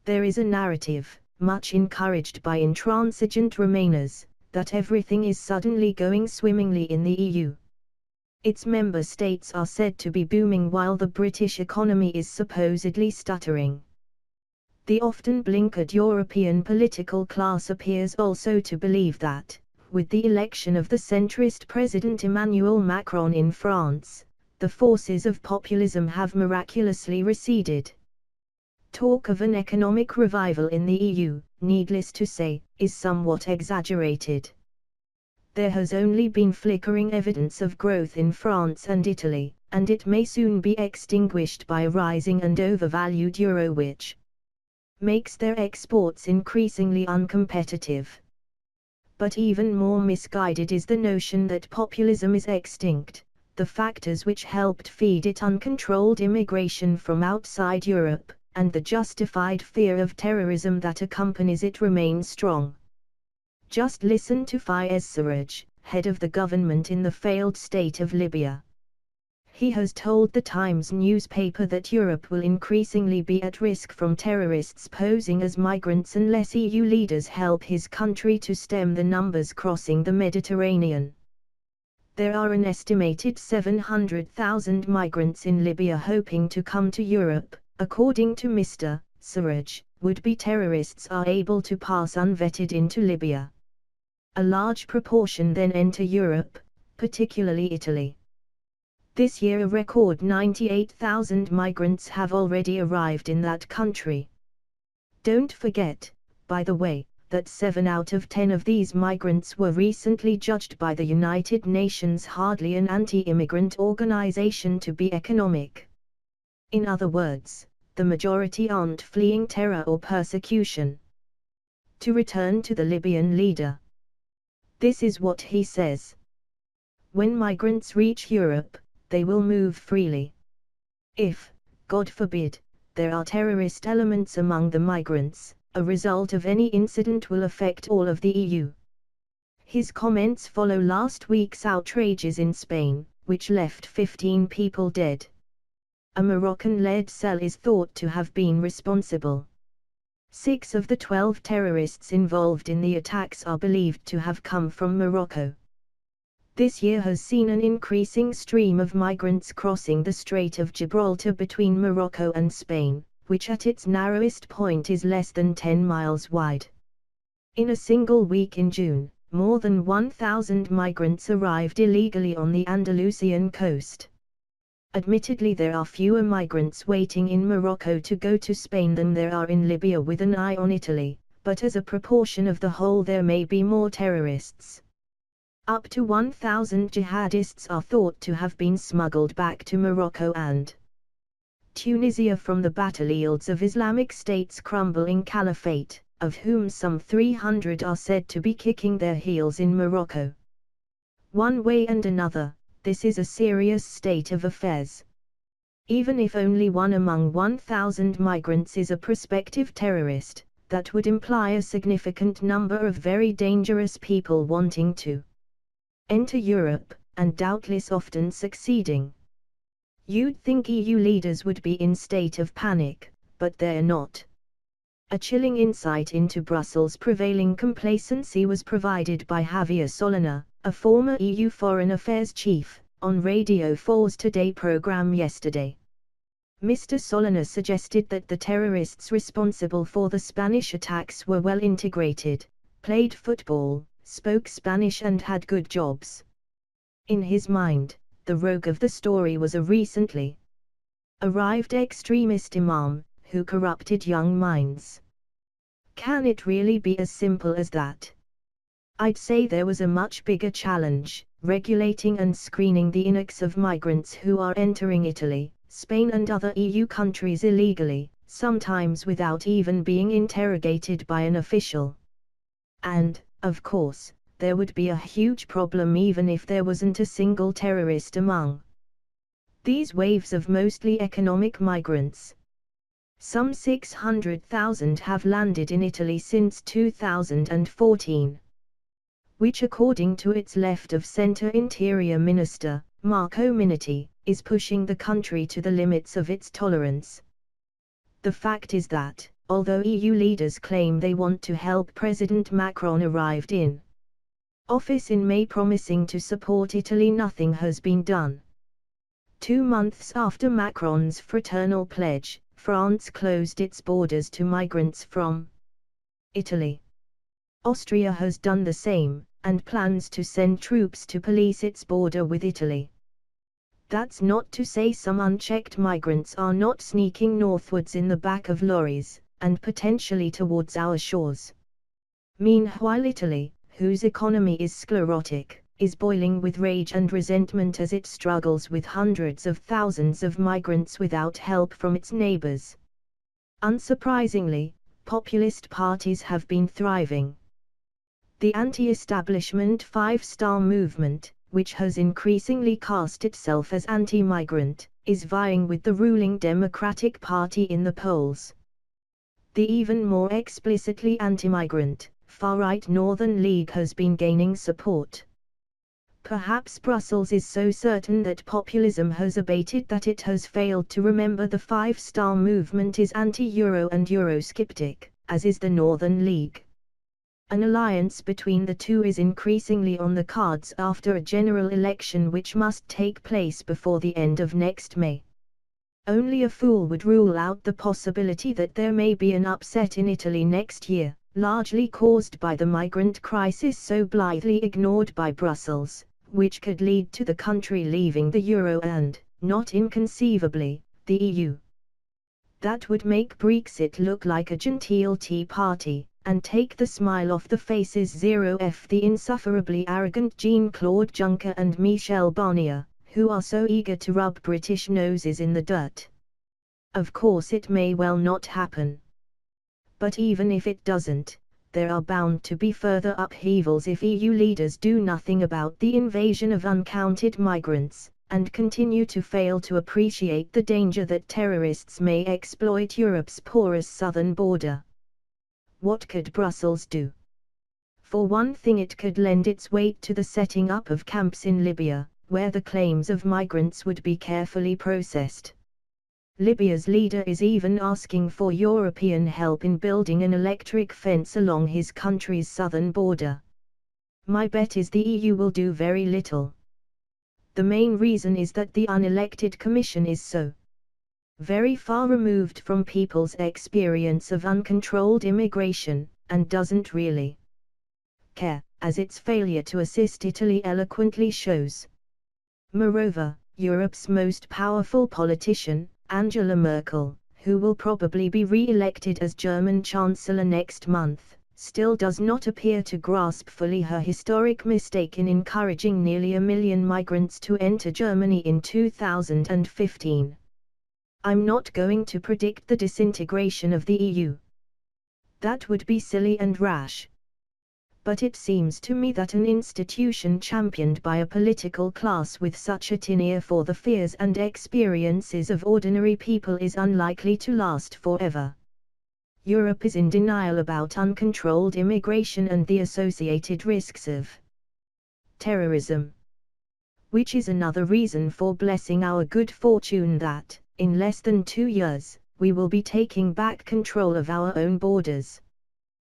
There is a narrative, much encouraged by intransigent Remainers, that everything is suddenly going swimmingly in the EU. Its member states are said to be booming while the British economy is supposedly stuttering. The often blinkered European political class appears also to believe that, with the election of the centrist President Emmanuel Macron in France, the forces of populism have miraculously receded. Talk of an economic revival in the EU, needless to say, is somewhat exaggerated. There has only been flickering evidence of growth in France and Italy, and it may soon be extinguished by a rising and overvalued euro which makes their exports increasingly uncompetitive. But even more misguided is the notion that populism is extinct. The factors which helped feed it, uncontrolled immigration from outside Europe, and the justified fear of terrorism that accompanies it, remain strong. Just listen to Fayez Sarraj, head of the government in the failed state of Libya. He has told the Times newspaper that Europe will increasingly be at risk from terrorists posing as migrants unless EU leaders help his country to stem the numbers crossing the Mediterranean. There are an estimated 700,000 migrants in Libya hoping to come to Europe, according to Mr. Sarraj. Would-be terrorists are able to pass unvetted into Libya. A large proportion then enter Europe, particularly Italy. This year a record 98,000 migrants have already arrived in that country. Don't forget, by the way, that 7 out of 10 of these migrants were recently judged by the United Nations, hardly an anti-immigrant organization, to be economic. In other words, the majority aren't fleeing terror or persecution. To return to the Libyan leader. This is what he says. When migrants reach Europe, they will move freely. If, God forbid, there are terrorist elements among the migrants, a result of any incident will affect all of the EU. His comments follow last week's outrages in Spain, which left 15 people dead. A Moroccan-led cell is thought to have been responsible. 6 of the 12 terrorists involved in the attacks are believed to have come from Morocco. This year has seen an increasing stream of migrants crossing the Strait of Gibraltar between Morocco and Spain, which at its narrowest point is less than 10 miles wide. In a single week in June, more than 1,000 migrants arrived illegally on the Andalusian coast. Admittedly, there are fewer migrants waiting in Morocco to go to Spain than there are in Libya with an eye on Italy, but as a proportion of the whole there may be more terrorists. Up to 1,000 jihadists are thought to have been smuggled back to Morocco and Tunisia from the battlefields of Islamic State's crumbling caliphate, of whom some 300 are said to be kicking their heels in Morocco. One way and another, this is a serious state of affairs. Even if only one among 1,000 migrants is a prospective terrorist, that would imply a significant number of very dangerous people wanting to enter Europe, and doubtless often succeeding. You'd think EU leaders would be in state of panic, but they're not. A chilling insight into Brussels' prevailing complacency was provided by Javier Solana, a former EU Foreign Affairs chief, on Radio 4's Today program yesterday. Mr. Solana suggested that the terrorists responsible for the Spanish attacks were well integrated, played football, spoke Spanish and had good jobs. In his mind, the rogue of the story was a recently arrived extremist imam, who corrupted young minds. Can it really be as simple as that? I'd say there was a much bigger challenge, regulating and screening the influx of migrants who are entering Italy, Spain and other EU countries illegally, sometimes without even being interrogated by an official. And, of course, there would be a huge problem even if there wasn't a single terrorist among these waves of mostly economic migrants. Some 600,000 have landed in Italy since 2014. Which, according to its left-of-centre Interior Minister, Marco Minniti, is pushing the country to the limits of its tolerance. The fact is that, although EU leaders claim they want to help. President Macron arrived in office in May promising to support Italy. Nothing has been done. 2 months after Macron's fraternal pledge, France closed its borders to migrants from Italy. Austria has done the same, and plans to send troops to police its border with Italy. That's not to say some unchecked migrants are not sneaking northwards in the back of lorries, and potentially towards our shores. Meanwhile, Italy, whose economy is sclerotic, is boiling with rage and resentment as it struggles with hundreds of thousands of migrants without help from its neighbors. Unsurprisingly, populist parties have been thriving. The anti-establishment Five-Star movement, which has increasingly cast itself as anti-migrant, is vying with the ruling Democratic Party in the polls. The even more explicitly anti-migrant, far-right Northern League has been gaining support. Perhaps Brussels is so certain that populism has abated that it has failed to remember the Five-Star movement is anti-Euro and Eurosceptic, as is the Northern League. An alliance between the two is increasingly on the cards after a general election which must take place before the end of next May. Only a fool would rule out the possibility that there may be an upset in Italy next year, largely caused by the migrant crisis so blithely ignored by Brussels, which could lead to the country leaving the euro and, not inconceivably, the EU. That would make Brexit look like a genteel tea party, and take the smile off the faces of the insufferably arrogant Jean-Claude Juncker and Michel Barnier, who are so eager to rub British noses in the dirt. Of course it may well not happen. But even if it doesn't, there are bound to be further upheavals if EU leaders do nothing about the invasion of uncounted migrants, and continue to fail to appreciate the danger that terrorists may exploit Europe's porous southern border. What could Brussels do? For one thing, it could lend its weight to the setting up of camps in Libya, where the claims of migrants would be carefully processed. Libya's leader is even asking for European help in building an electric fence along his country's southern border. My bet is the EU will do very little. The main reason is that the unelected Commission is so very far removed from people's experience of uncontrolled immigration, and doesn't really care, as its failure to assist Italy eloquently shows. Moreover, Europe's most powerful politician, Angela Merkel, who will probably be re-elected as German Chancellor next month, still does not appear to grasp fully her historic mistake in encouraging nearly 1 million migrants to enter Germany in 2015. I'm not going to predict the disintegration of the EU. That would be silly and rash. But it seems to me that an institution championed by a political class with such a tin ear for the fears and experiences of ordinary people is unlikely to last forever. Europe is in denial about uncontrolled immigration and the associated risks of terrorism. Which is another reason for blessing our good fortune that, in less than 2 years, we will be taking back control of our own borders.